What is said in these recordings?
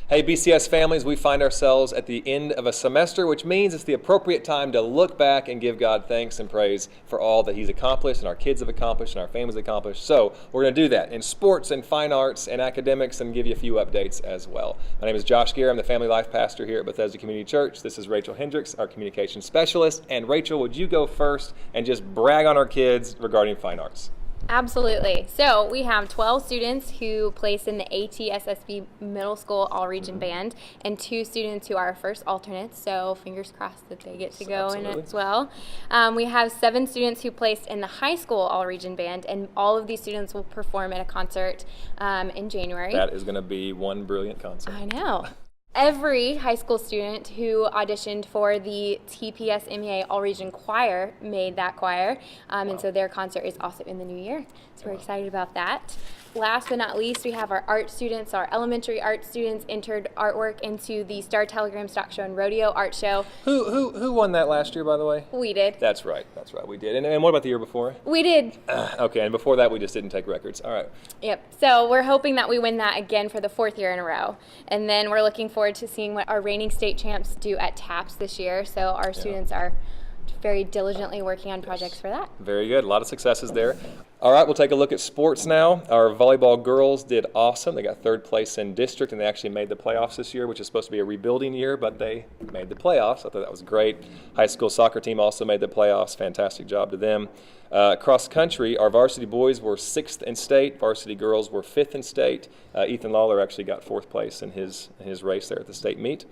Hey, BCS families, we find ourselves at the end of a semester, which means it's the appropriate time to look back and give God thanks and praise for all that He's accomplished and our kids have accomplished and our families accomplished. So we're going to do that in sports and fine arts and academics and give you a few updates as well. My name is Josh Gear. I'm the family life pastor here at Bethesda Community Church. This is Rachel Hendricks, our communications specialist. And Rachel, would you go first and just brag on our kids regarding fine arts? Absolutely. So we have 12 students who placed in the ATSSB Middle School All-Region Band and 2 students who are our first alternates, so fingers crossed that they get to go in it as well. We have 7 students who placed in the high school All-Region Band, and all of these students will perform at a concert in January. That is going to be one brilliant concert. I know. Every high school student who auditioned for the TPS MEA All-Region Choir made that choir, and so their concert is also in the new year. So we're excited about that. Last but not least, we have our art students. Our elementary art students entered artwork into the Star Telegram Stock Show and Rodeo Art Show. Who won that last year, by the way? We did. That's right, we did. And what about the year before? We did. Okay, and before that we just didn't take records. All right. Yep, so we're hoping that we win that again for the 4th year in a row. And then we're looking forward to seeing what our reigning state champs do at TAPS this year. So our students are very diligently working on projects for that. Very good. A lot of successes there. All right, we'll take a look at sports now. Our volleyball girls did awesome. They got 3rd place in district, and they actually made the playoffs this year, which is supposed to be a rebuilding year, but they made the playoffs. I thought that was great. High school soccer team also made the playoffs. Fantastic job to them. Cross country, our varsity boys were 6th in state. Varsity girls were 5th in state. Ethan Lawler actually got 4th place in his race there at the state meet.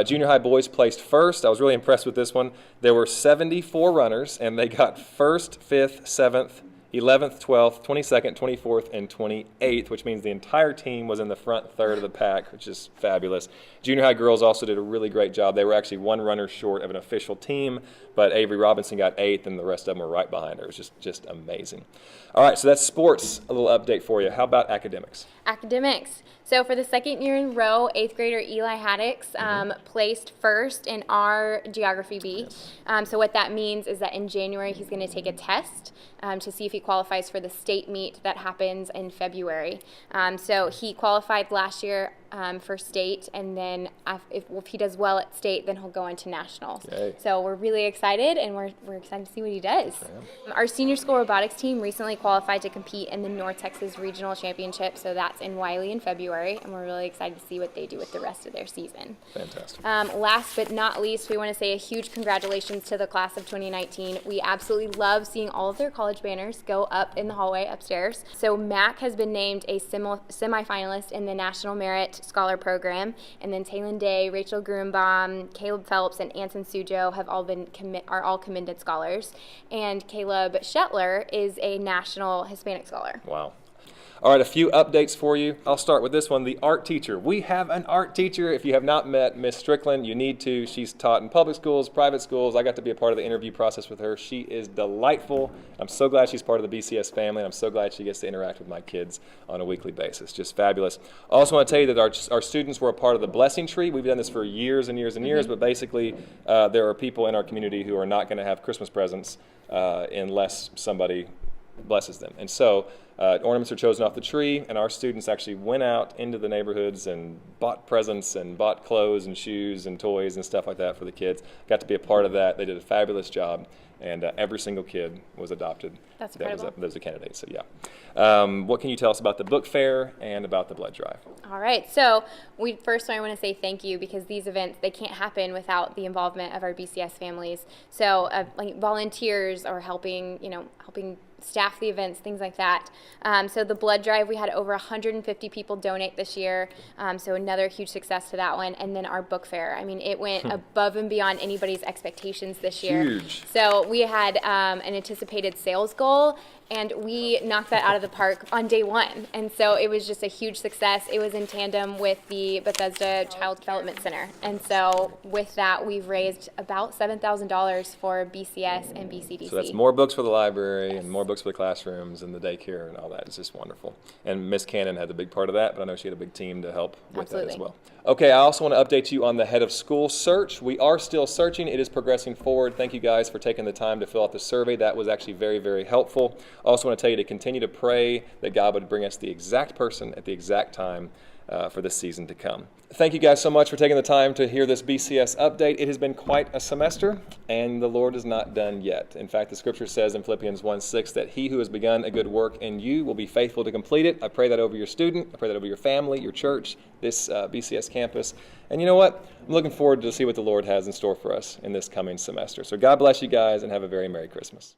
Junior high boys placed 1st. I was really impressed with this one. There were 74 runners, and they got 1st, 5th, 7th, 11th, 12th, 22nd, 24th, and 28th, which means the entire team was in the front third of the pack, which is fabulous. Junior high girls also did a really great job. They were actually 1 runner short of an official team, but Avery Robinson got 8th, and the rest of them were right behind her. It was just amazing. All right, so that's sports, a little update for you. How about academics? Academics. So for the 2nd year in a row, 8th grader Eli Haddix placed 1st in our geography B. So what that means is that in January he's going to take a test to see if he qualifies for the state meet that happens in February. So he qualified last year for state, and then if he does well at state, then he'll go into nationals. Yay. So we're really excited, and we're excited to see what he does. Our senior school robotics team recently qualified to compete in the North Texas Regional Championship, so that's in Wiley in February, and we're really excited to see what they do with the rest of their season. Fantastic. Last but not least, we want to say a huge congratulations to the class of 2019. We absolutely love seeing all of their college banners go up in the hallway upstairs. So Mac has been named a semifinalist in the National Merit Scholar Program, and then Taylon Day, Rachel Grunbaum, Caleb Phelps, and Anson Sujo have all been are all commended scholars, and Caleb Shetler is a National Hispanic Scholar. Wow. All right, a few updates for you. I'll start with this one, the art teacher. We have an art teacher. If you have not met Miss Strickland, you need to. She's taught in public schools, private schools. I got to be a part of the interview process with her. She is delightful. I'm so glad she's part of the BCS family, and I'm so glad she gets to interact with my kids on a weekly basis. Just fabulous. I also want to tell you that our students were a part of the blessing tree. We've done this for years and years and years, but basically there are people in our community who are not going to have Christmas presents unless somebody blesses them. And so ornaments are chosen off the tree, and our students actually went out into the neighborhoods and bought presents and bought clothes and shoes and toys and stuff like that for the kids. Got to be a part of that. They did a fabulous job, and every single kid was adopted. That's incredible. That was a candidate, so yeah. What can you tell us about the book fair and about the blood drive? All right, so I want to say thank you, because these events, they can't happen without the involvement of our BCS families. So like volunteers or helping staff the events, things like that. So the blood drive, we had over 150 people donate this year, so another huge success to that one. And then our book fair, I mean, it went above and beyond anybody's expectations this year. Huge. So we had an anticipated sales goal, and we knocked that out of the park on day 1. And so it was just a huge success. It was in tandem with the Bethesda Child Development Center. And so with that, we've raised about $7,000 for BCS and BCDC. So that's more books for the library and more books for the classrooms and the daycare and all that. It's just wonderful. And Miss Cannon had a big part of that, but I know she had a big team to help with that as well. Okay, I also want to update you on the head of school search. We are still searching. It is progressing forward. Thank you guys for taking the time to fill out the survey. That was actually very, very helpful. I also want to tell you to continue to pray that God would bring us the exact person at the exact time for the season to come. Thank you guys so much for taking the time to hear this BCS update. It has been quite a semester, and the Lord is not done yet. In fact, the scripture says in Philippians 1:6 that he who has begun a good work in you will be faithful to complete it. I pray that over your student. I pray that over your family, your church, this BCS campus. And you know what? I'm looking forward to see what the Lord has in store for us in this coming semester. So God bless you guys, and have a very Merry Christmas.